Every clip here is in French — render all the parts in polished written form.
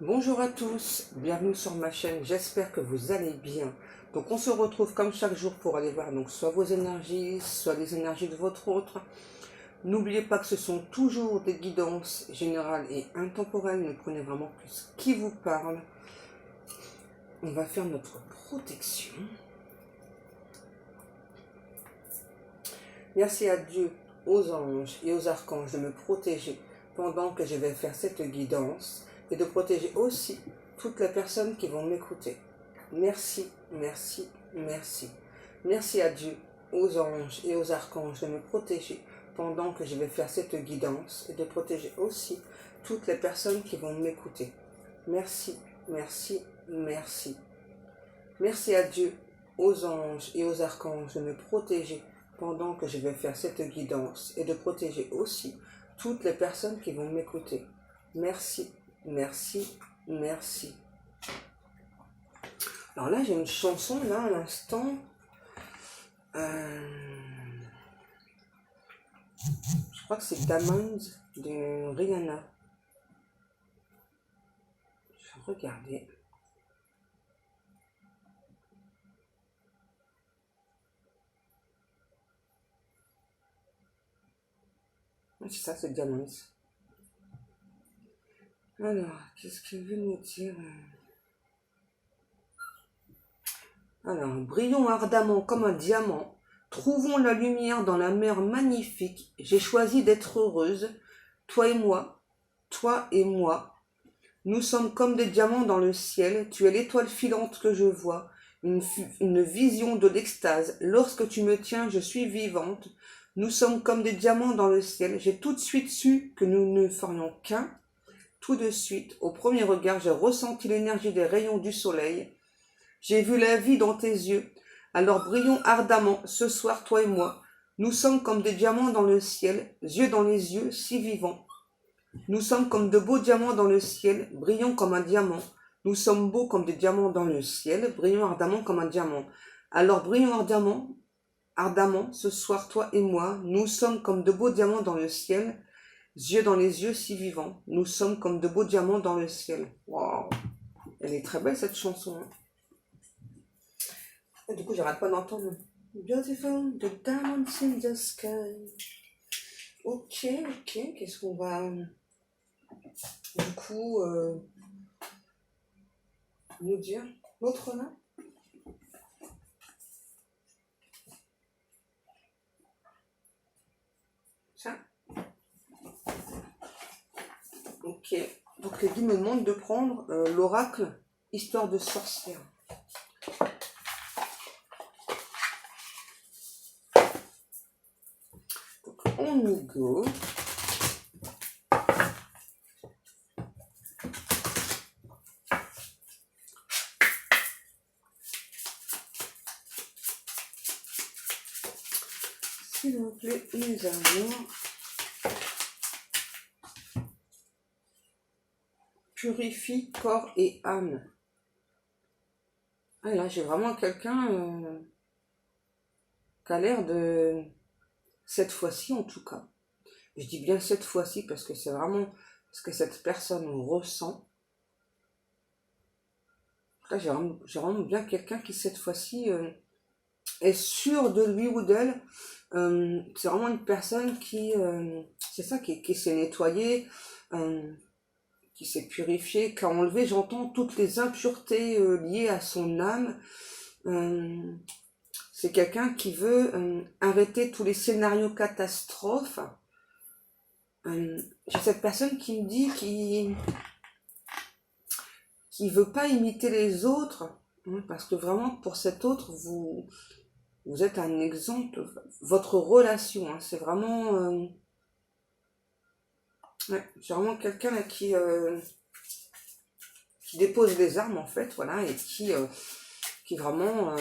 Bonjour à tous, bienvenue sur ma chaîne, j'espère que vous allez bien. Donc on se retrouve comme chaque jour pour aller voir donc soit vos énergies, soit les énergies de votre autre. N'oubliez pas que ce sont toujours des guidances générales et intemporelles, ne prenez vraiment que ce qui vous parle. On va faire notre protection. Merci à Dieu, aux anges et aux archanges de me protéger pendant que je vais faire cette guidance et de protéger aussi toutes les personnes qui vont m'écouter. Merci, merci, merci. Merci à Dieu, aux anges et aux archanges de me protéger pendant que je vais faire cette guidance et de protéger aussi toutes les personnes qui vont m'écouter. Merci, merci, merci. Merci à Dieu, aux anges et aux archanges de me protéger pendant que je vais faire cette guidance et de protéger aussi toutes les personnes qui vont m'écouter. Merci, merci, merci. Alors là, j'ai une chanson, là, à l'instant. Je crois que c'est Diamonds de Rihanna. Je vais regarder. C'est ça, c'est Diamonds. Alors, qu'est-ce qu'il veut nous dire? Alors, brillons ardemment comme un diamant, trouvons la lumière dans la mer magnifique. J'ai choisi d'être heureuse, toi et moi, toi et moi. Nous sommes comme des diamants dans le ciel, tu es l'étoile filante que je vois, une vision de l'extase. Lorsque tu me tiens, je suis vivante. Nous sommes comme des diamants dans le ciel. J'ai tout de suite su que nous ne ferions qu'un. Tout de suite, au premier regard, j'ai ressenti l'énergie des rayons du soleil. J'ai vu la vie dans tes yeux. Alors brillons ardemment, ce soir, toi et moi. Nous sommes comme des diamants dans le ciel, yeux dans les yeux, si vivants. Nous sommes comme de beaux diamants dans le ciel, brillons comme un diamant. Nous sommes beaux comme des diamants dans le ciel, brillons ardemment comme un diamant. Alors brillons ardemment, ardemment, ce soir, toi et moi. Nous sommes comme de beaux diamants dans le ciel, yeux dans les yeux, si vivants. Nous sommes comme de beaux diamants dans le ciel. Waouh, elle est très belle cette chanson. Hein. Et du coup, j'arrête pas d'entendre Beautiful, the diamonds in the sky. Ok, qu'est-ce qu'on va du coup nous dire? L'autre là? Ça? Ok. Donc les guides me demandent de prendre l'oracle Histoire de sorcière. Donc on y go. S'il vous plaît, les amours. Purifie corps et âme. Ah là, j'ai vraiment quelqu'un qui a l'air de... Cette fois-ci en tout cas. Je dis bien cette fois-ci parce que c'est vraiment ce que cette personne ressent. Là, j'ai vraiment bien quelqu'un qui cette fois-ci est sûr de lui ou d'elle. C'est vraiment une personne qui... c'est ça, qui s'est nettoyée, qui s'est purifiée, qui a enlevé, j'entends, toutes les impuretés liées à son âme. C'est quelqu'un qui veut arrêter tous les scénarios catastrophes. J'ai cette personne qui me dit qui veut pas imiter les autres, hein, parce que vraiment pour cet autre vous êtes un exemple. Votre relation, hein, c'est vraiment ouais, c'est vraiment quelqu'un là qui dépose les armes en fait, voilà, et qui vraiment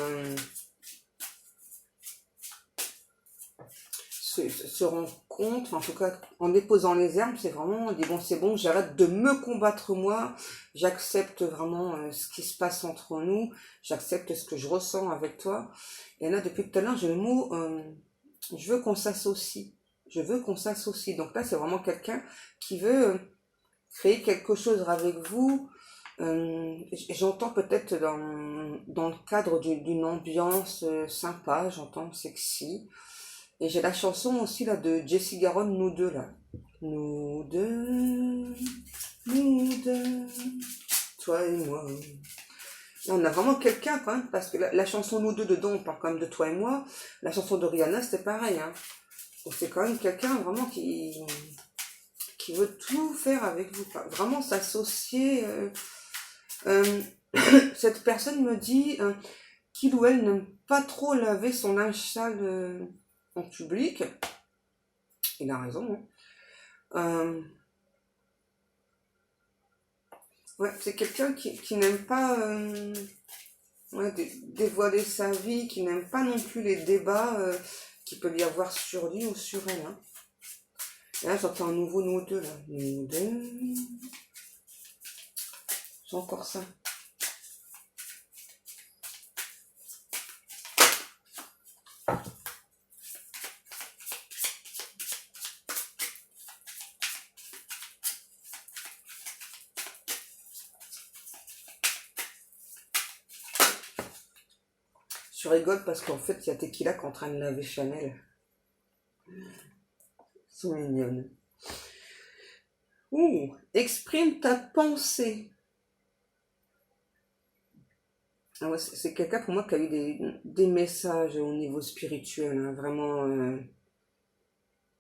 se rend compte, en tout cas en déposant les armes, c'est vraiment, on dit bon c'est bon, j'arrête de me combattre moi, j'accepte vraiment ce qui se passe entre nous, j'accepte ce que je ressens avec toi. Et là depuis tout à l'heure j'ai le mot je veux qu'on s'associe, je veux qu'on s'associe. Donc là c'est vraiment quelqu'un qui veut créer quelque chose avec vous, J'entends peut-être dans le cadre d'une ambiance sympa, j'entends sexy. Et j'ai la chanson aussi là de Jessie Garonne, Nous deux là. Nous deux, toi et moi. Là, on a vraiment quelqu'un quand même, parce que la chanson Nous deux dedans, on parle quand même de toi et moi. La chanson de Rihanna, c'était pareil. Hein. Donc c'est quand même quelqu'un vraiment qui veut tout faire avec vous. Quoi. Vraiment s'associer. Euh, cette personne me dit qu'il ou elle n'aime pas trop laver son linge sale en public. Il a raison. Hein. Ouais, c'est quelqu'un qui n'aime pas ouais, dévoiler sa vie, qui n'aime pas non plus les débats qu'il peut y avoir sur lui ou sur elle. Hein. Et là, j'entends un nouveau nous deux, là. Nous deux. J'ai encore ça. Je rigole parce qu'en fait, il y a Tequila qui est en train de laver Chanel. Ils sont mignonnes. Ouh, exprime ta pensée. Ah ouais, c'est quelqu'un pour moi qui a eu des messages au niveau spirituel, hein, vraiment.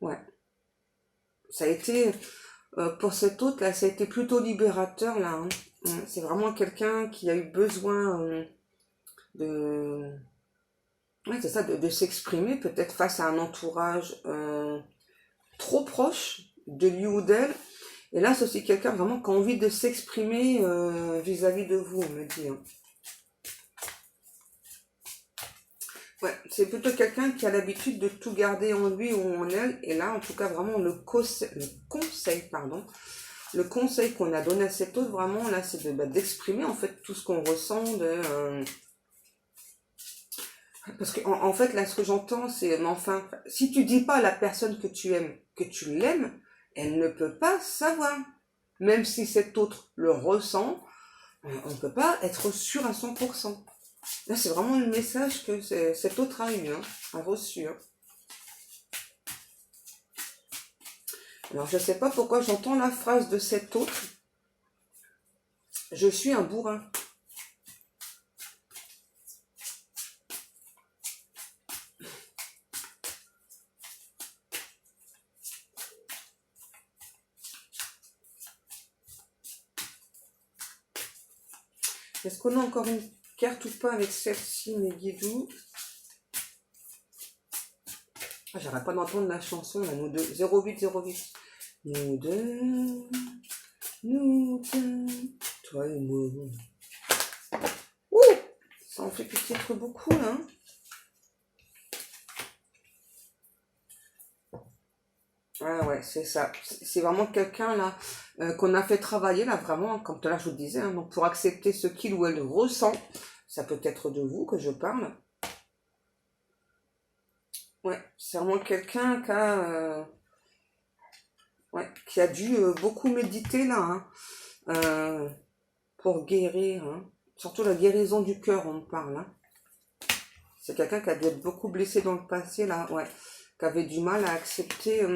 Ouais. Ça a été, pour cet autre là, ça a été plutôt libérateur là. Hein. C'est vraiment quelqu'un qui a eu besoin de, ouais, c'est ça, de s'exprimer peut-être face à un entourage trop proche de lui ou d'elle. Et là, c'est aussi quelqu'un vraiment qui a envie de s'exprimer vis-à-vis de vous, on me dit. Hein. Ouais, c'est plutôt quelqu'un qui a l'habitude de tout garder en lui ou en elle. Et là, en tout cas, vraiment, le conseil qu'on a donné à cet autre, vraiment, là, c'est d'exprimer, en fait, tout ce qu'on ressent. Parce que, en fait, là, ce que j'entends, c'est, mais enfin, si tu dis pas à la personne que tu aimes, que tu l'aimes, elle ne peut pas savoir. Même si cet autre le ressent, on ne peut pas être sûr à 100%. Là, c'est vraiment le message que cet autre a eu, hein, a reçu. Hein. Alors, je ne sais pas pourquoi j'entends la phrase de cet autre. Je suis un bourrin. Est-ce qu'on a encore une carte ou pas avec celle-ci, mes guidous? Ah, j'arrête pas d'entendre la chanson, là, nous deux. 0808. Nous deux, toi et moi. Ouh, ça en fait peut-être beaucoup, là. Ah ouais, c'est ça. C'est vraiment quelqu'un, là, qu'on a fait travailler, là, vraiment, comme tout à l'heure je vous disais, hein, donc pour accepter ce qu'il ou elle ressent, ça peut être de vous que je parle. Ouais, c'est vraiment quelqu'un qui a dû beaucoup méditer, là, hein. Pour guérir, hein. Surtout la guérison du cœur, on parle. Hein. C'est quelqu'un qui a dû être beaucoup blessé dans le passé, là, ouais, qui avait du mal à accepter,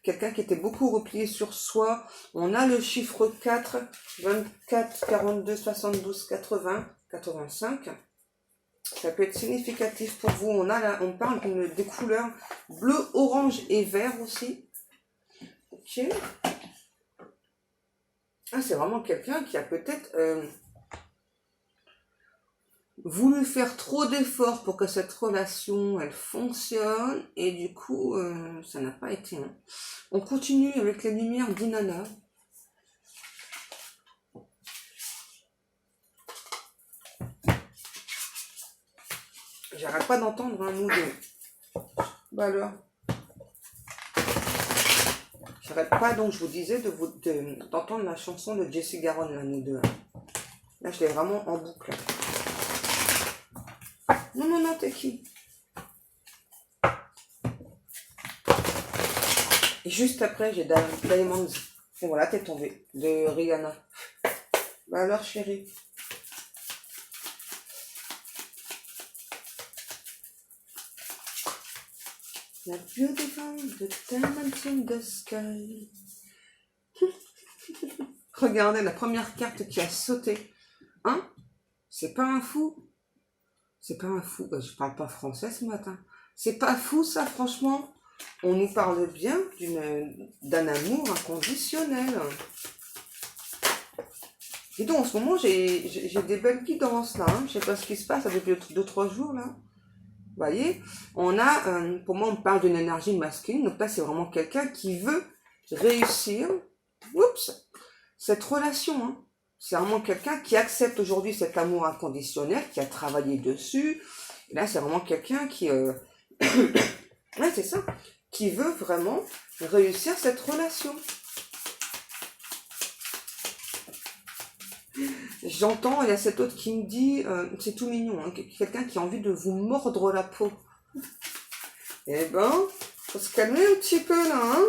quelqu'un qui était beaucoup replié sur soi. On a le chiffre 4, 24, 42, 72, 80, 85. Ça peut être significatif pour vous. On parle des couleurs bleu, orange et vert aussi. Ok. Ah, c'est vraiment quelqu'un qui a peut-être voulu faire trop d'efforts pour que cette relation elle fonctionne et du coup ça n'a pas été. Hein. On continue avec les lumières d'Inanna. J'arrête pas d'entendre un nous deux. Bah alors. J'arrête pas, donc je vous disais d'entendre la chanson de Jessie Garonne, là, nous deux. Là, je l'ai vraiment en boucle. Non, t'es qui? Et juste après, j'ai Diamonds. Et voilà, t'es tombé. De Rihanna. Bah alors, chérie. La beautiful, the diamonds in the sky. Regardez la première carte qui a sauté. Hein? C'est pas un fou? C'est pas un fou. Je parle pas français ce matin. C'est pas fou ça, franchement. On nous parle bien d'un amour inconditionnel. Dis donc, en ce moment, j'ai des belles guidances là. Hein. Je sais pas ce qui se passe, ça fait 2-3 jours là. Vous voyez, on a, pour moi, on parle d'une énergie masculine. Donc là, c'est vraiment quelqu'un qui veut réussir. Oups, cette relation. Hein. C'est vraiment quelqu'un qui accepte aujourd'hui cet amour inconditionnel, qui a travaillé dessus. Et là, c'est vraiment quelqu'un qui, ouais, c'est ça, qui veut vraiment réussir cette relation. J'entends, il y a cet autre qui me dit, c'est tout mignon, hein, quelqu'un qui a envie de vous mordre la peau. Eh ben, faut se calmer un petit peu là, hein.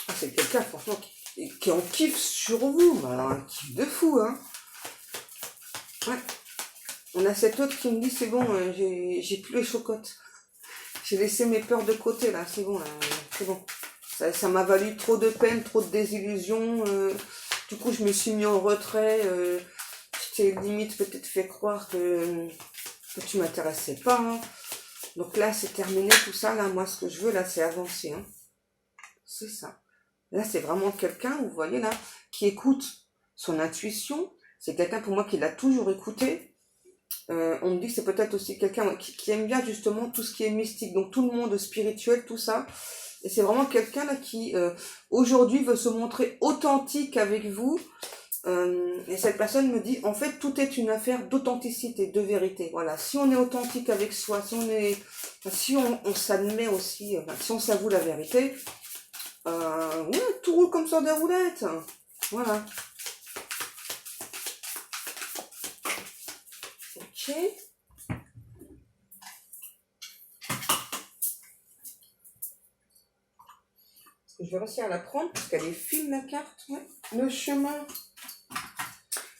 Ah, c'est quelqu'un, franchement, qui en kiffe sur vous, mais alors un kiff de fou, hein. Ouais. On a cet autre qui me dit, c'est bon, j'ai plus les chocottes. J'ai laissé mes peurs de côté, là, c'est bon, là, c'est bon. Ça m'a valu trop de peine, trop de désillusions. Du coup, je me suis mis en retrait. Je t'ai limite peut-être fait croire que tu m'intéressais pas. Hein. Donc là, c'est terminé tout ça. Là, moi, ce que je veux, là, c'est avancer. Hein. C'est ça. Là, c'est vraiment quelqu'un, vous voyez, là, qui écoute son intuition. C'est quelqu'un, pour moi, qui l'a toujours écouté. On me dit que c'est peut-être aussi quelqu'un qui aime bien, justement, tout ce qui est mystique. Donc, tout le monde spirituel, tout ça. Et c'est vraiment quelqu'un là qui aujourd'hui veut se montrer authentique avec vous. Et cette personne me dit, en fait, tout est une affaire d'authenticité, de vérité. Voilà, si on est authentique avec soi, si on s'admet aussi, si on s'avoue la vérité, ouais, tout roule comme sur des roulettes. Voilà. Ok. Je vais réussir à la prendre parce qu'elle est fine la carte. Ouais. Le chemin.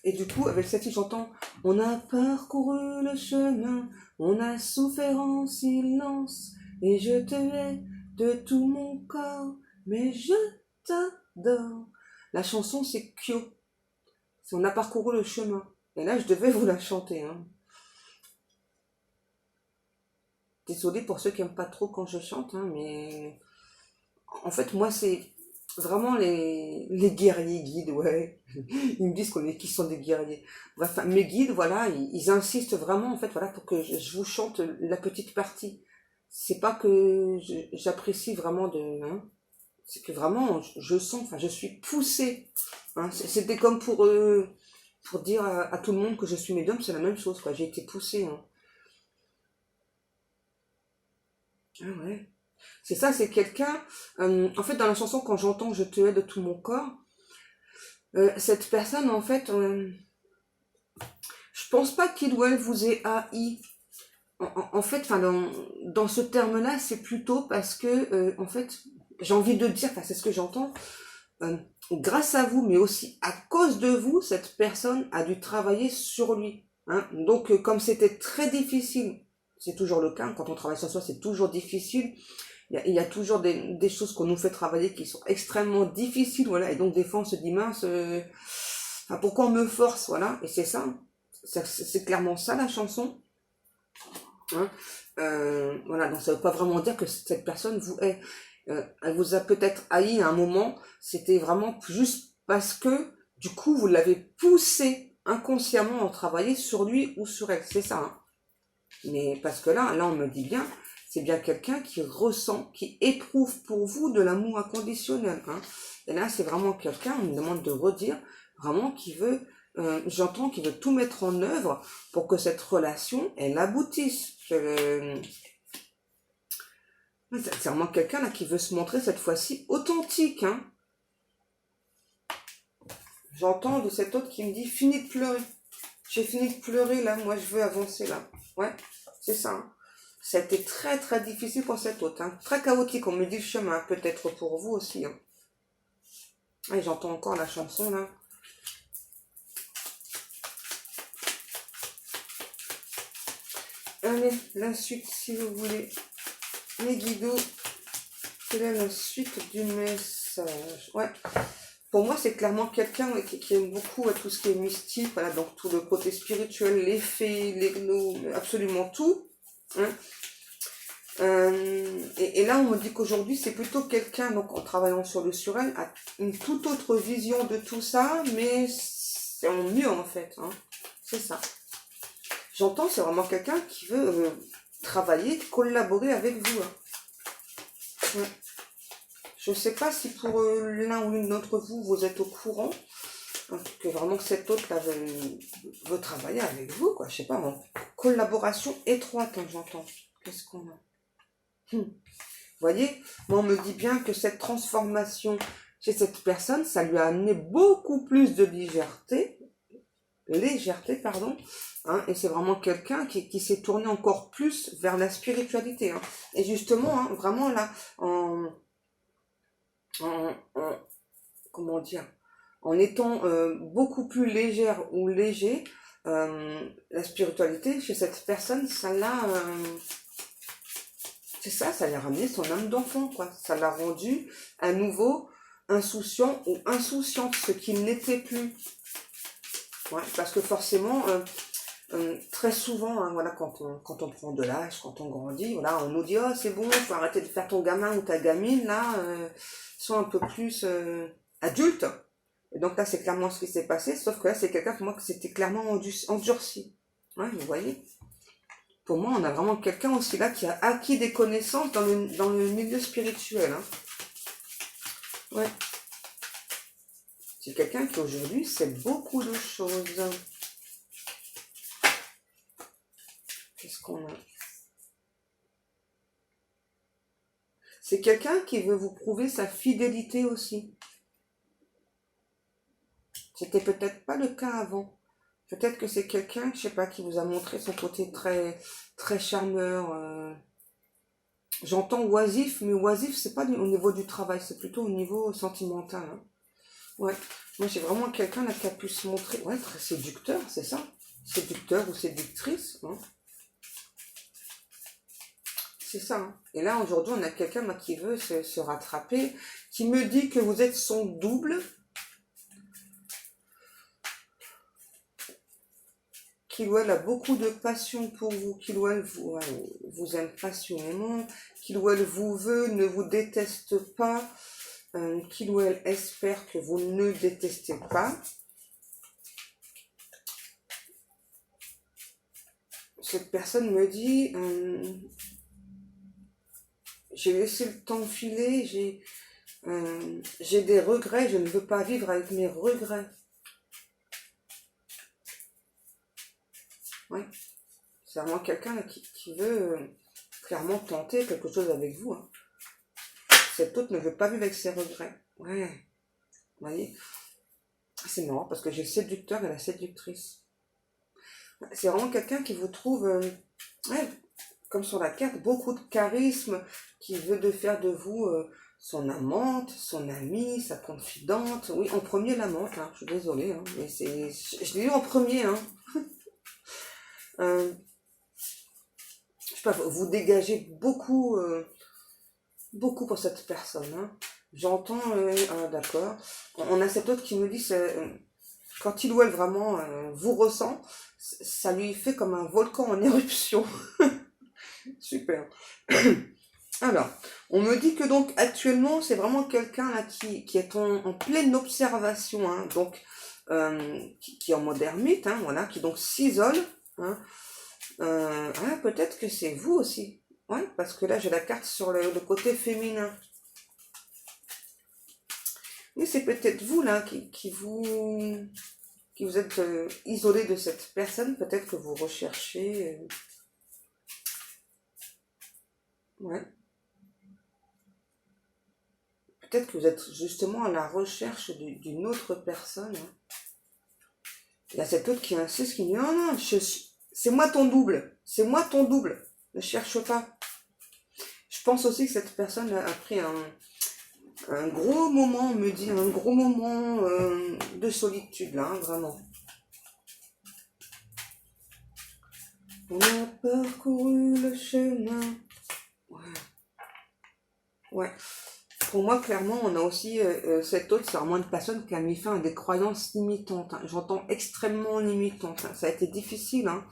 Et du coup, avec cette fille, j'entends « On a parcouru le chemin, on a souffert en silence, et je te hais de tout mon corps, mais je t'adore. » La chanson, c'est Kyo. C'est « On a parcouru le chemin ». Et là, je devais vous la chanter. Hein. Désolée pour ceux qui n'aiment pas trop quand je chante, hein, mais... En fait, moi, c'est vraiment les guerriers guides, ouais. Ils me disent qui sont des guerriers. Bref, mes guides, voilà, ils insistent vraiment, en fait, voilà, pour que je vous chante la petite partie. C'est pas que j'apprécie vraiment hein, c'est que vraiment, je sens, enfin, je suis poussée. Hein. C'était comme pour dire à tout le monde que je suis médium, c'est la même chose, quoi. J'ai été poussée. Hein. Ah ouais. C'est ça, c'est quelqu'un... en fait, dans la chanson, quand j'entends « Je te hais de tout mon corps », cette personne, en fait, je pense pas qu'il ou elle vous ait haï. En fait, dans ce terme-là, c'est plutôt parce que, en fait, j'ai envie de dire, c'est ce que j'entends, grâce à vous, mais aussi à cause de vous, cette personne a dû travailler sur lui. Hein. Donc, comme c'était très difficile, c'est toujours le cas, quand on travaille sur soi, c'est toujours difficile. Il y a toujours des choses qu'on nous fait travailler qui sont extrêmement difficiles, voilà. Et donc, des fois, on se dit, mince, pourquoi on me force, voilà. Et c'est ça, c'est clairement ça, la chanson. Hein. Voilà, donc ça veut pas vraiment dire que cette personne vous hait. Elle vous a peut-être haï à un moment, c'était vraiment juste parce que, du coup, vous l'avez poussé inconsciemment à travailler sur lui ou sur elle, c'est ça. Hein. Mais parce que là, on me dit bien, c'est bien quelqu'un qui ressent, qui éprouve pour vous de l'amour inconditionnel. Hein. Et là, c'est vraiment quelqu'un, on me demande de redire, vraiment qui veut, j'entends qu'il veut tout mettre en œuvre pour que cette relation, elle aboutisse. C'est vraiment quelqu'un là qui veut se montrer cette fois-ci authentique. Hein. J'entends de cet autre qui me dit, fini de pleurer. J'ai fini de pleurer là, moi je veux avancer là. Ouais, c'est ça. Hein. Ça a été très très difficile pour cet autre. Hein. Très chaotique, on me dit le chemin, peut-être pour vous aussi. Hein. Ah, j'entends encore la chanson là. Allez, la suite si vous voulez. Les guidos. Quelle est la suite du message? Ouais. Pour moi, c'est clairement quelqu'un qui aime beaucoup tout ce qui est mystique, voilà, donc tout le côté spirituel, les fées, les gnous, absolument tout. Hein. Et là, on me dit qu'aujourd'hui, c'est plutôt quelqu'un, donc en travaillant sur le surel, a une toute autre vision de tout ça, mais c'est en mieux en fait. Hein. C'est ça. J'entends, c'est vraiment quelqu'un qui veut travailler, collaborer avec vous. Hein. Ouais. Je ne sais pas si pour l'un ou l'une d'entre vous, vous êtes au courant, hein, que vraiment cette autre-là veut travailler avec vous, quoi. Je sais pas, en collaboration étroite, hein, j'entends. Qu'est-ce qu'on a? Vous voyez, moi on me dit bien que cette transformation chez cette personne, ça lui a amené beaucoup plus de légèreté, pardon, hein, et c'est vraiment quelqu'un qui s'est tourné encore plus vers la spiritualité. Hein. Et justement, hein, vraiment là, comment dire, en étant beaucoup plus légère ou léger, la spiritualité chez cette personne, c'est ça, ça lui a ramené son âme d'enfant, quoi. Ça l'a rendu à nouveau insouciant ou insouciante, ce qu'il n'était plus. Ouais, parce que forcément, très souvent, hein, voilà, quand on prend de l'âge, quand on grandit, voilà, on nous dit, oh, c'est bon, faut arrêter de faire ton gamin ou ta gamine, là, sois un peu plus adulte. Et donc là, c'est clairement ce qui s'est passé, sauf que là, c'est quelqu'un pour moi que c'était clairement endurci. Ouais, vous voyez. Pour moi, on a vraiment quelqu'un aussi là qui a acquis des connaissances dans le milieu spirituel. Hein. Ouais. C'est quelqu'un qui aujourd'hui sait beaucoup de choses. Qu'est-ce qu'on a? C'est quelqu'un qui veut vous prouver sa fidélité aussi. C'était peut-être pas le cas avant. Peut-être que c'est quelqu'un, je sais pas, qui vous a montré son côté très, très charmeur. J'entends oisif, mais oisif, c'est pas au niveau du travail, c'est plutôt au niveau sentimental. Hein. Ouais. Moi, j'ai vraiment quelqu'un là qui a pu se montrer, ouais, très séducteur, c'est ça. Séducteur ou séductrice. Hein. C'est ça. Hein. Et là, aujourd'hui, on a quelqu'un qui veut se rattraper, qui me dit que vous êtes son double, qu'il ou elle a beaucoup de passion pour vous, qu'il ou elle vous aime passionnément, qu'il ou elle vous veut, ne vous déteste pas, qu'il ou elle espère que vous ne détestez pas. Cette personne me dit, j'ai laissé le temps filer, j'ai des regrets, je ne veux pas vivre avec mes regrets. Ouais. C'est vraiment quelqu'un là, qui veut clairement tenter quelque chose avec vous. Hein. Cet autre ne veut pas vivre avec ses regrets. Ouais. Vous voyez? C'est marrant parce que j'ai le séducteur et la séductrice. C'est vraiment quelqu'un qui vous trouve, ouais, comme sur la carte, beaucoup de charisme, qui veut faire de vous son amante, son amie, sa confidente. Oui, en premier l'amante, hein. Je suis désolée, hein, mais je l'ai eu en premier. Hein. Je sais pas, vous dégagez beaucoup, beaucoup pour cette personne. Hein. J'entends, d'accord. On a cet autre qui me dit, quand il ou elle vraiment vous ressent, ça lui fait comme un volcan en éruption. Super. Alors, on me dit que donc actuellement, c'est vraiment quelqu'un là qui est en pleine observation, hein, donc qui est en mode ermite, hein, voilà, qui donc s'isole. Hein. Peut-être que c'est vous aussi. Ouais, parce que là, j'ai la carte sur le côté féminin. Oui, c'est peut-être vous là qui vous êtes isolé de cette personne. Peut-être que vous recherchez. Ouais. Peut-être que vous êtes justement à la recherche d'une autre personne. Hein. Il y a cet autre qui insiste, qui dit non, non, c'est moi ton double. C'est moi ton double. Ne cherche pas. Je pense aussi que cette personne a pris Un gros moment, on me dit, un gros moment de solitude, là, hein, vraiment. On a parcouru le chemin. Ouais. Ouais. Pour moi, clairement, on a aussi cette autre, c'est vraiment une personne qui a mis fin à des croyances limitantes, hein. J'entends extrêmement limitantes, hein. Ça a été difficile, hein,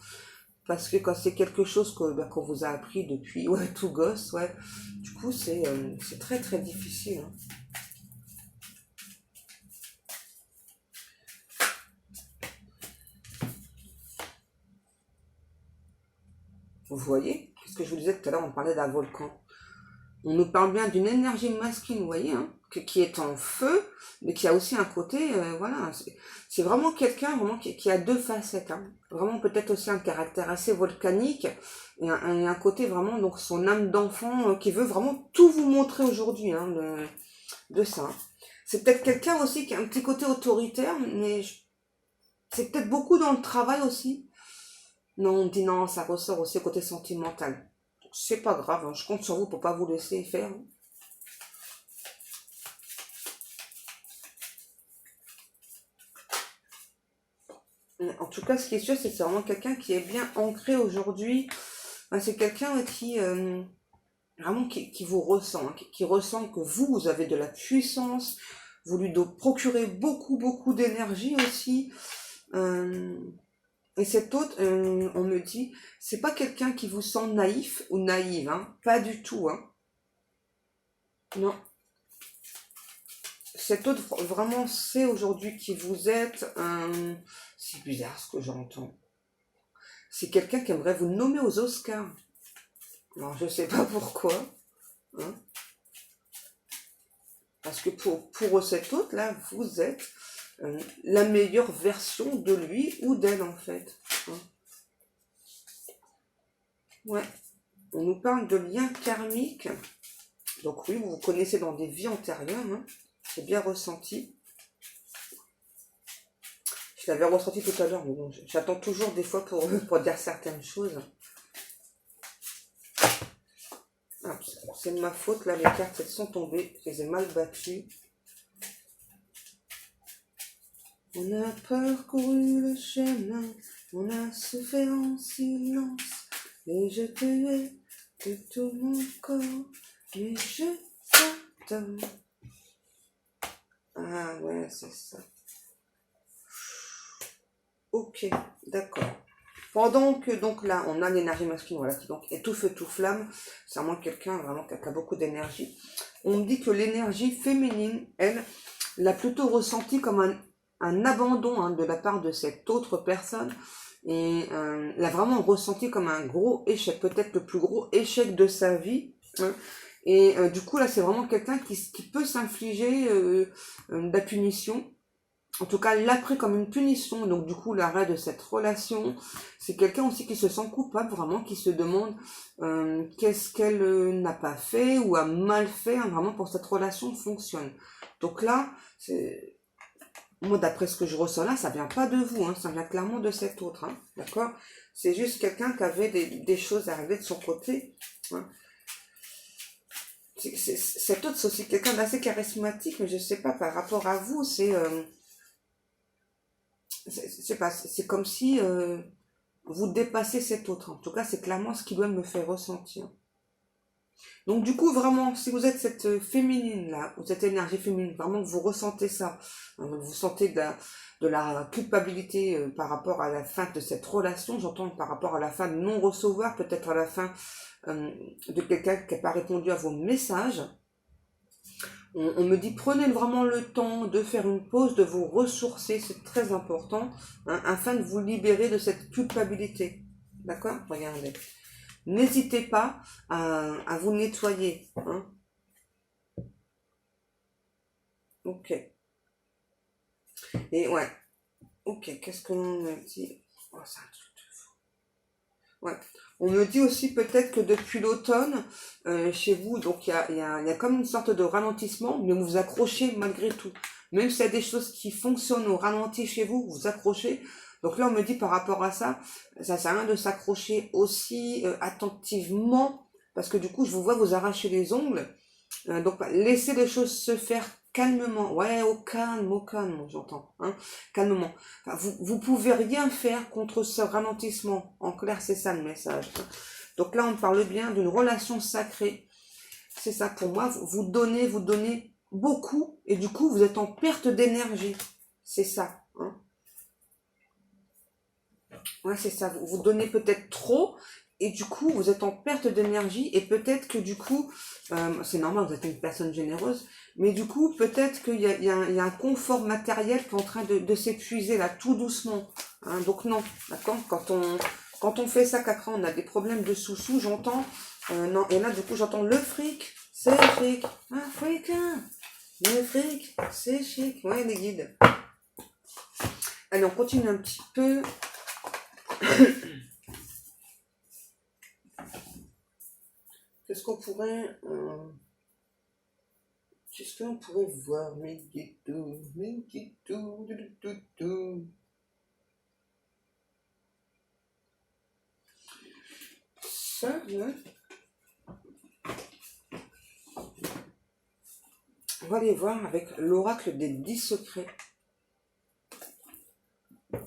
parce que quand c'est quelque chose qu'on vous a appris depuis ouais, tout gosse, ouais, du coup, c'est très très difficile, hein. Vous voyez, ce que je vous disais tout à l'heure, on parlait d'un volcan. On nous parle bien d'une énergie masculine, vous voyez, hein, qui est en feu, mais qui a aussi un côté, voilà, c'est vraiment quelqu'un vraiment qui a deux facettes, hein. Vraiment peut-être aussi un caractère assez volcanique, et un côté vraiment, donc son âme d'enfant qui veut vraiment tout vous montrer aujourd'hui, hein, de ça, hein. C'est peut-être quelqu'un aussi qui a un petit côté autoritaire, mais c'est peut-être beaucoup dans le travail aussi. Non, on dit non, ça ressort aussi au côté sentimental. C'est pas grave, hein, je compte sur vous pour pas vous laisser faire. En tout cas, ce qui est sûr, c'est que c'est vraiment quelqu'un qui est bien ancré aujourd'hui. Enfin, c'est quelqu'un vraiment qui vous ressent, hein, qui ressent que vous avez de la puissance, vous lui procurez beaucoup, beaucoup d'énergie aussi. Euh, et cet autre, on me dit, c'est pas quelqu'un qui vous sent naïf ou naïve, hein, pas du tout, hein. Non, cet autre vraiment sait aujourd'hui qui vous êtes. C'est bizarre ce que j'entends. C'est quelqu'un qui aimerait vous nommer aux Oscars. Alors je sais pas pourquoi, hein, parce que pour cet autre là, vous êtes la meilleure version de lui ou d'elle en fait, hein. Ouais, on nous parle de liens karmiques. Donc oui, vous vous connaissez dans des vies antérieures, hein. C'est bien ressenti. Je l'avais ressenti tout à l'heure, mais bon, j'attends toujours des fois pour dire certaines choses. Ah, c'est de ma faute, là, les cartes, elles sont tombées. Je les ai mal battues. On a parcouru le chemin, on a souffert en silence, et je te hais de tout mon corps, mais je t'attends. Ah ouais, c'est ça. Ok, d'accord. Pendant que donc là, on a l'énergie masculine, voilà, qui donc est tout feu, tout flamme, c'est vraiment quelqu'un vraiment qui a beaucoup d'énergie. On me dit que l'énergie féminine, elle, l'a plutôt ressenti comme un abandon, hein, de la part de cette autre personne, et l'a vraiment ressenti comme un gros échec, peut-être le plus gros échec de sa vie, hein. Et du coup là, c'est vraiment quelqu'un qui peut s'infliger de la punition. En tout cas, il l'a pris comme une punition, donc du coup, l'arrêt de cette relation, c'est quelqu'un aussi qui se sent coupable, vraiment, qui se demande qu'est-ce qu'elle n'a pas fait ou a mal fait, hein, vraiment, pour que cette relation fonctionne. Donc là, moi, d'après ce que je ressens là, ça vient pas de vous, hein, ça vient clairement de cet autre, hein, d'accord? C'est juste quelqu'un qui avait des choses à régler de son côté, hein. Cet autre, c'est aussi quelqu'un d'assez charismatique, mais je sais pas, par rapport à vous, c'est pas, c'est comme si vous dépassez cet autre. En tout cas, c'est clairement ce qui doit me faire ressentir. Donc du coup, vraiment, si vous êtes cette féminine là, ou cette énergie féminine, vraiment que vous ressentez ça, hein, vous sentez de la culpabilité par rapport à la fin de cette relation, j'entends par rapport à la fin de non-recevoir, peut-être à la fin de quelqu'un qui n'a pas répondu à vos messages. On me dit prenez vraiment le temps de faire une pause, de vous ressourcer, c'est très important, hein, afin de vous libérer de cette culpabilité. D'accord? Regardez. N'hésitez pas à vous nettoyer, hein. Ok. Et ouais. Ok, qu'est-ce qu'on me dit? Oh, c'est un truc de fou. Ouais. On me dit aussi peut-être que depuis l'automne, chez vous, donc il y a comme une sorte de ralentissement, mais vous vous accrochez malgré tout. Même s'il y a des choses qui fonctionnent au ralenti chez vous, vous vous accrochez. Donc là, on me dit par rapport à ça, ça sert à rien de s'accrocher aussi attentivement, parce que du coup, je vous vois vous arracher les ongles. Donc, laissez les choses se faire calmement. Ouais, au calme, j'entends. Hein, calmement. Enfin, vous pouvez rien faire contre ce ralentissement. En clair, c'est ça le message. Donc là, on parle bien d'une relation sacrée. C'est ça pour moi. Vous donnez beaucoup. Et du coup, vous êtes en perte d'énergie. C'est ça. Hein. Ouais, c'est ça. Vous donnez peut-être trop. Et du coup, vous êtes en perte d'énergie. Et peut-être que du coup, c'est normal, vous êtes une personne généreuse. Mais du coup, peut-être qu'il y a un confort matériel qui est en train de s'épuiser là, tout doucement. Hein, donc non, d'accord. Quand on fait ça, qu'après on a des problèmes de sous-sous, j'entends. Non, et là, du coup, j'entends le fric. C'est chic. Ah, fric. Hein. Le fric, c'est chic. Ouais, les guides. Allez, on continue un petit peu. Qu'est-ce qu'on pourrait voir, mes guides, ça, ouais. On va aller voir avec l'oracle des 10 secrets. Un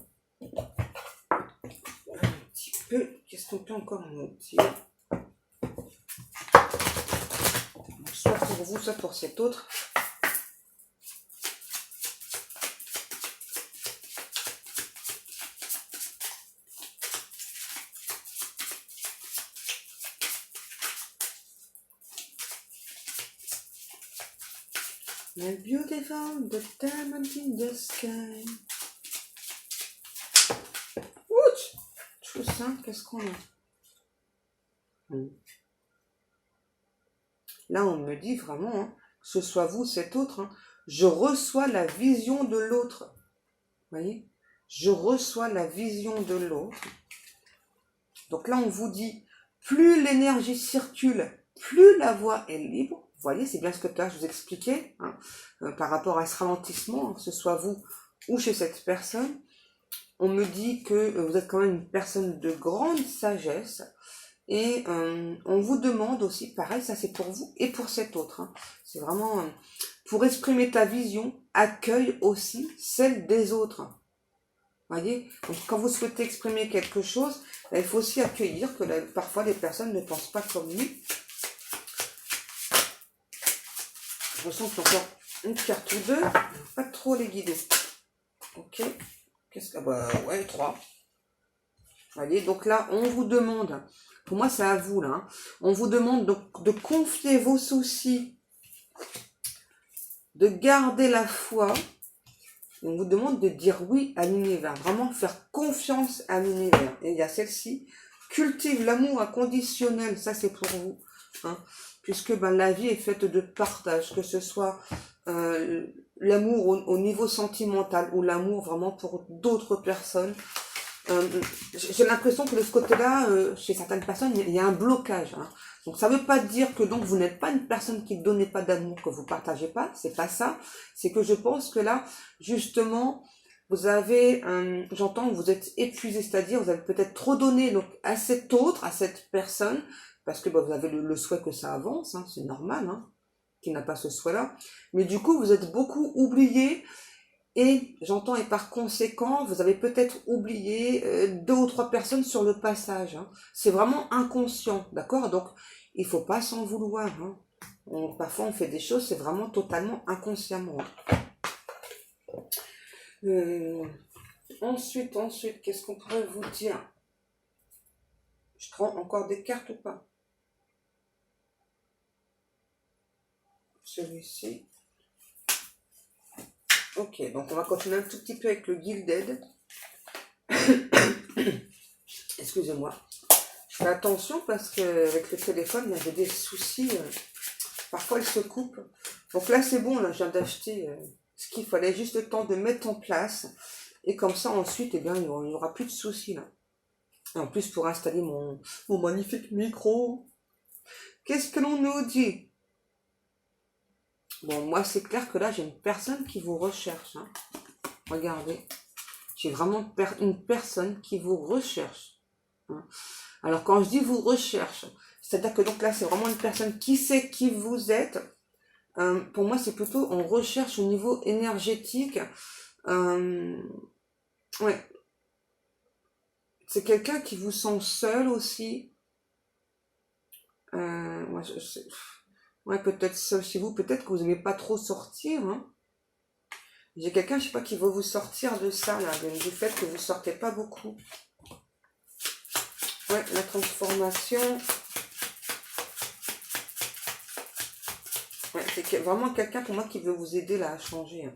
petit peu, qu'est-ce qu'on peut encore nous dire? Soit pour vous, soit pour cet autre. My beautiful, the diamond in the sky. Ouch! Tout ça, qu'est-ce qu'on a? Là, on me dit vraiment, hein, que ce soit vous, cet autre, hein, je reçois la vision de l'autre. Vous voyez? Je reçois la vision de l'autre. Donc là, on vous dit, plus l'énergie circule, plus la voie est libre. Vous voyez, c'est bien ce que je vous expliquais, hein, par rapport à ce ralentissement, hein, que ce soit vous ou chez cette personne. On me dit que vous êtes quand même une personne de grande sagesse. Et on vous demande aussi, pareil, ça c'est pour vous et pour cet autre. Hein. C'est vraiment, pour exprimer ta vision, accueille aussi celle des autres. Voyez, donc quand vous souhaitez exprimer quelque chose, là, il faut aussi accueillir que là, parfois les personnes ne pensent pas comme nous. Je ressens qu'il y a encore une carte ou deux, pas trop les guider. Ok, qu'est-ce que... Bah ouais, 3. Voyez, donc là, on vous demande, pour moi c'est à vous là, hein, on vous demande de confier vos soucis, de garder la foi. On vous demande de dire oui à l'univers, vraiment faire confiance à l'univers. Et il y a celle-ci, cultive l'amour inconditionnel, ça c'est pour vous. Hein, puisque ben, la vie est faite de partage, que ce soit l'amour au niveau sentimental ou l'amour vraiment pour d'autres personnes. J'ai l'impression que de ce côté-là, chez certaines personnes, il y a un blocage. Hein. Donc ça ne veut pas dire que donc vous n'êtes pas une personne qui ne donnez pas d'amour, que vous ne partagez pas, c'est pas ça. C'est que je pense que là, justement, vous avez, j'entends que vous êtes épuisé, c'est-à-dire vous avez peut-être trop donné donc, à cet autre, à cette personne, parce que bah, vous avez le souhait que ça avance, hein, c'est normal, hein, qui n'a pas ce souhait-là. Mais du coup, vous êtes beaucoup oublié. Et j'entends, et par conséquent, vous avez peut-être oublié 2 ou 3 personnes sur le passage. Hein. C'est vraiment inconscient, d'accord? Donc, il faut pas s'en vouloir. Hein. Parfois, on fait des choses, c'est vraiment totalement inconsciemment. Ensuite, qu'est-ce qu'on pourrait vous dire? Je prends encore des cartes ou pas? Celui-ci. Ok, donc on va continuer un tout petit peu avec le Gilded. Excusez-moi. Je fais attention parce qu'avec le téléphone, il y avait des soucis. Parfois, il se coupe. Donc là, c'est bon, là, je viens d'acheter ce qu'il fallait, juste le temps de mettre en place. Et comme ça, ensuite, eh bien, il n'y aura plus de soucis. Là. Et en plus, pour installer mon magnifique micro. Qu'est-ce que l'on nous dit? Bon, moi, c'est clair que là, j'ai une personne qui vous recherche. Hein. Regardez. J'ai vraiment une personne qui vous recherche. Hein. Alors, quand je dis vous recherche, C'est-à-dire que donc là, c'est vraiment une personne qui sait qui vous êtes. Pour moi, c'est plutôt en recherche au niveau énergétique. Ouais, c'est quelqu'un qui vous sent seul aussi. Ouais, ouais, peut-être seul chez vous, peut-être que vous n'aimez pas trop sortir. Hein. J'ai quelqu'un, je sais pas, qui veut vous sortir de ça, là, du fait que vous sortez pas beaucoup. Ouais, la transformation. Ouais, c'est vraiment quelqu'un pour moi qui veut vous aider là à changer. Hein.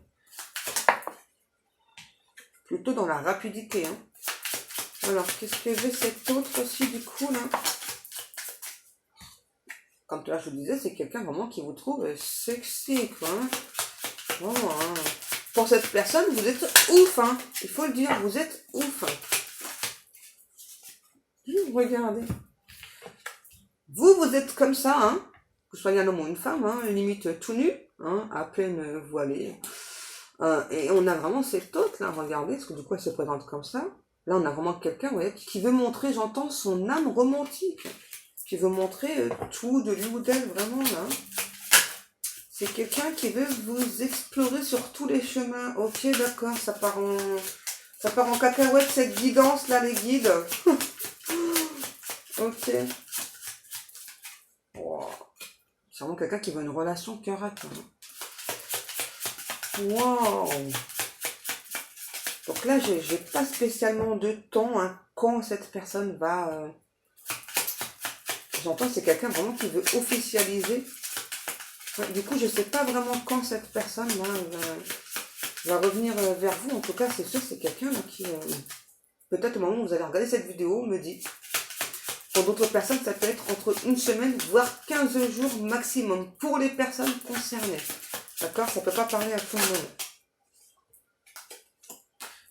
Plutôt dans la rapidité. Hein. Alors, qu'est-ce que j'ai cet autre aussi du coup là? Comme là je vous disais, c'est quelqu'un vraiment qui vous trouve sexy quoi. Hein. Vraiment, hein. Pour cette personne, vous êtes ouf. Hein. Il faut le dire, vous êtes ouf. Regardez. Vous êtes comme ça, hein. Que vous soyez un homme ou une femme, hein, limite tout nu, hein, à peine voilé. Et on a vraiment cette autre là, regardez, parce que du coup elle se présente comme ça. Là on a vraiment quelqu'un ouais, qui veut montrer, j'entends, son âme romantique. Qui veut montrer tout de lui ou d'elle, vraiment là. C'est quelqu'un qui veut vous explorer sur tous les chemins. Ok, d'accord, ça part en cacahuète cette guidance là, les guides. Ok. Wow. C'est vraiment quelqu'un qui veut une relation cœur à cœur. Wow. Donc là, j'ai pas spécialement de temps hein, quand cette personne va... J'entends, c'est quelqu'un vraiment qui veut officialiser. Ouais, du coup, je sais pas vraiment quand cette personne là, va revenir vers vous. En tout cas, c'est sûr, c'est quelqu'un qui... peut-être au moment où vous allez regarder cette vidéo, me dit... Pour d'autres personnes, ça peut être entre une semaine, voire 15 jours maximum pour les personnes concernées. D'accord? Ça ne peut pas parler à tout le monde.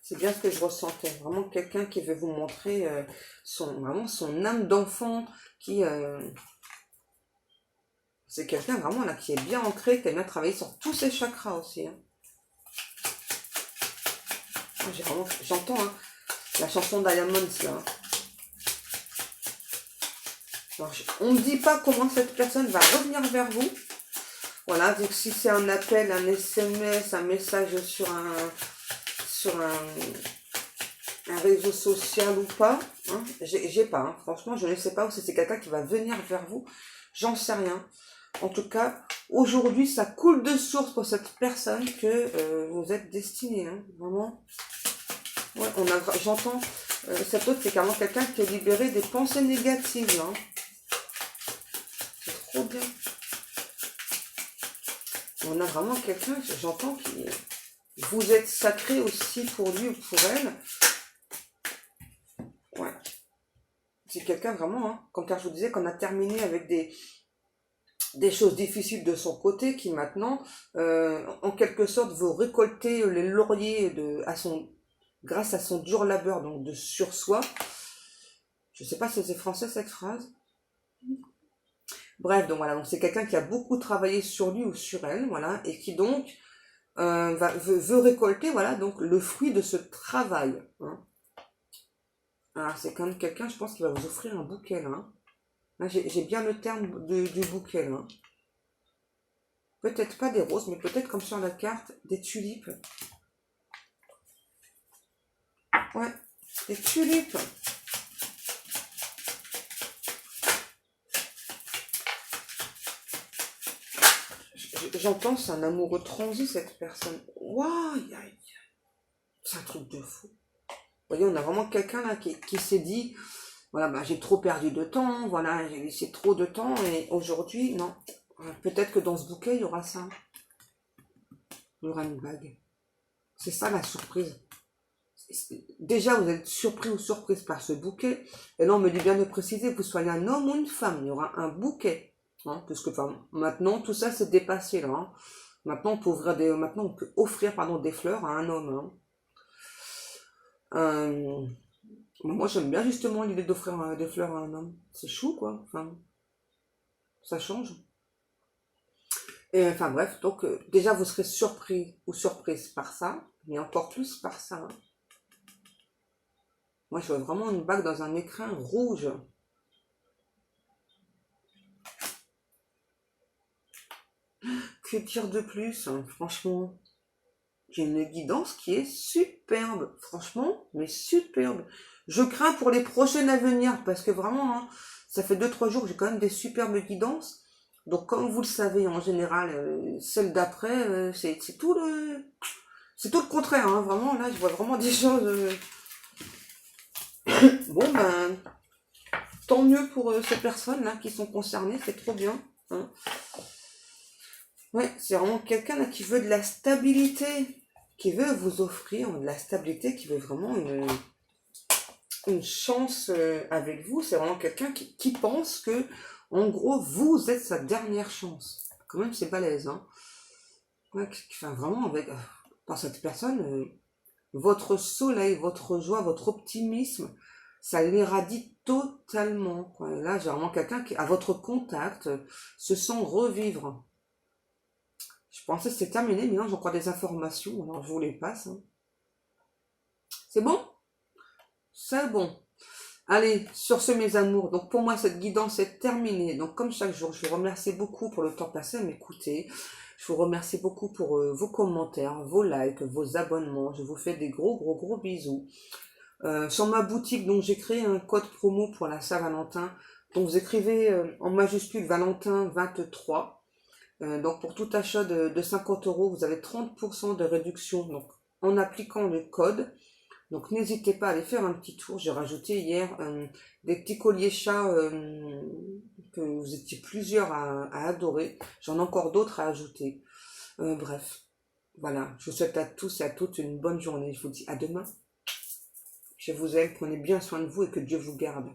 C'est bien ce que je ressentais. Vraiment quelqu'un qui veut vous montrer vraiment son âme d'enfant. C'est quelqu'un vraiment là qui est bien ancré, qui a bien travaillé sur tous ses chakras aussi. Hein. J'entends hein, la chanson Diamonds là. Hein. Alors, on ne dit pas comment cette personne va revenir vers vous. Voilà, donc si c'est un appel, un SMS, un message sur un réseau social ou pas, hein, j'ai pas. Hein. Franchement, je ne sais pas si c'est quelqu'un qui va venir vers vous. J'en sais rien. En tout cas, aujourd'hui, ça coule de source pour cette personne que vous êtes destiné. Hein, vraiment. Ouais, j'entends. Cette autre, c'est carrément quelqu'un qui a libéré des pensées négatives. Hein. C'est trop bien. On a vraiment quelqu'un, j'entends, qui... Vous êtes sacré aussi pour lui ou pour elle. Ouais. C'est quelqu'un vraiment, hein, comme car je vous disais qu'on a terminé avec des choses difficiles de son côté, qui maintenant, en quelque sorte, veut récolter les lauriers grâce à son dur labeur, donc de sur soi. Je ne sais pas si c'est français cette phrase. Bref, donc voilà, donc c'est quelqu'un qui a beaucoup travaillé sur lui ou sur elle, voilà, et qui donc veut récolter, voilà, donc le fruit de ce travail. Hein. Alors c'est quand même quelqu'un, je pense, qui va vous offrir un bouquet là. Hein. Là j'ai bien le terme du bouquet là. Hein. Peut-être pas des roses, mais peut-être comme sur la carte, des tulipes. Ouais, des tulipes. J'entends, c'est un amoureux transi cette personne. Waouh, c'est un truc de fou. Vous voyez, on a vraiment quelqu'un là qui s'est dit, voilà, bah, j'ai trop perdu de temps, voilà, j'ai laissé trop de temps, et aujourd'hui, non. Peut-être que dans ce bouquet, il y aura ça. Il y aura une bague. C'est ça la surprise. Déjà, vous êtes surpris ou surprise par ce bouquet. Et là, on me dit bien de préciser que vous soyez un homme ou une femme. Il y aura un bouquet. Hein, parce que maintenant, tout ça, c'est dépassé. Là, hein. Maintenant, on peut offrir des fleurs à un homme. Hein. Moi, j'aime bien justement l'idée d'offrir des fleurs à un homme. C'est chou, quoi. Enfin, ça change. Et enfin bref, donc déjà, vous serez surpris ou surprise par ça. Mais encore plus par ça. Hein. Moi, je vois vraiment une bague dans un écrin rouge. Que dire de plus, hein, franchement, j'ai une guidance qui est superbe, franchement, mais superbe. Je crains pour les prochaines à venir, parce que vraiment, hein, ça fait 2 3 jours que j'ai quand même des superbes guidances. Donc, comme vous le savez, en général, celle d'après, c'est tout le contraire, hein, vraiment, là, je vois vraiment des choses. Bon, ben, tant mieux pour ces personnes-là qui sont concernées, c'est trop bien, hein. Ouais, c'est vraiment quelqu'un là qui veut de la stabilité, qui veut vous offrir de la stabilité, qui veut vraiment une chance avec vous. C'est vraiment quelqu'un qui pense que, en gros, vous êtes sa dernière chance. Quand même, c'est balèze, hein. Ouais, enfin, vraiment, avec, par cette personne, votre soleil, votre joie, votre optimisme, ça l'irradie totalement, quoi. Et là, j'ai vraiment quelqu'un qui, à votre contact, se sent revivre. Je pensais que c'était terminé, mais non, j'ai encore des informations, alors je vous les passe, hein. C'est bon? C'est bon. Allez, sur ce, mes amours, donc pour moi, cette guidance est terminée. Donc, comme chaque jour, je vous remercie beaucoup pour le temps passé à m'écouter. Je vous remercie beaucoup pour vos commentaires, vos likes, vos abonnements. Je vous fais des gros, gros, gros bisous. Sur ma boutique, donc j'ai créé un code promo pour la Saint-Valentin. Donc, vous écrivez en majuscule Valentin 23. Donc pour tout achat de 50 euros, vous avez 30% de réduction donc, en appliquant le code. Donc n'hésitez pas à aller faire un petit tour. J'ai rajouté hier des petits colliers chats que vous étiez plusieurs à adorer. J'en ai encore d'autres à ajouter. Bref, voilà. Je vous souhaite à tous et à toutes une bonne journée. Je vous dis à demain. Je vous aime. Prenez bien soin de vous et que Dieu vous garde.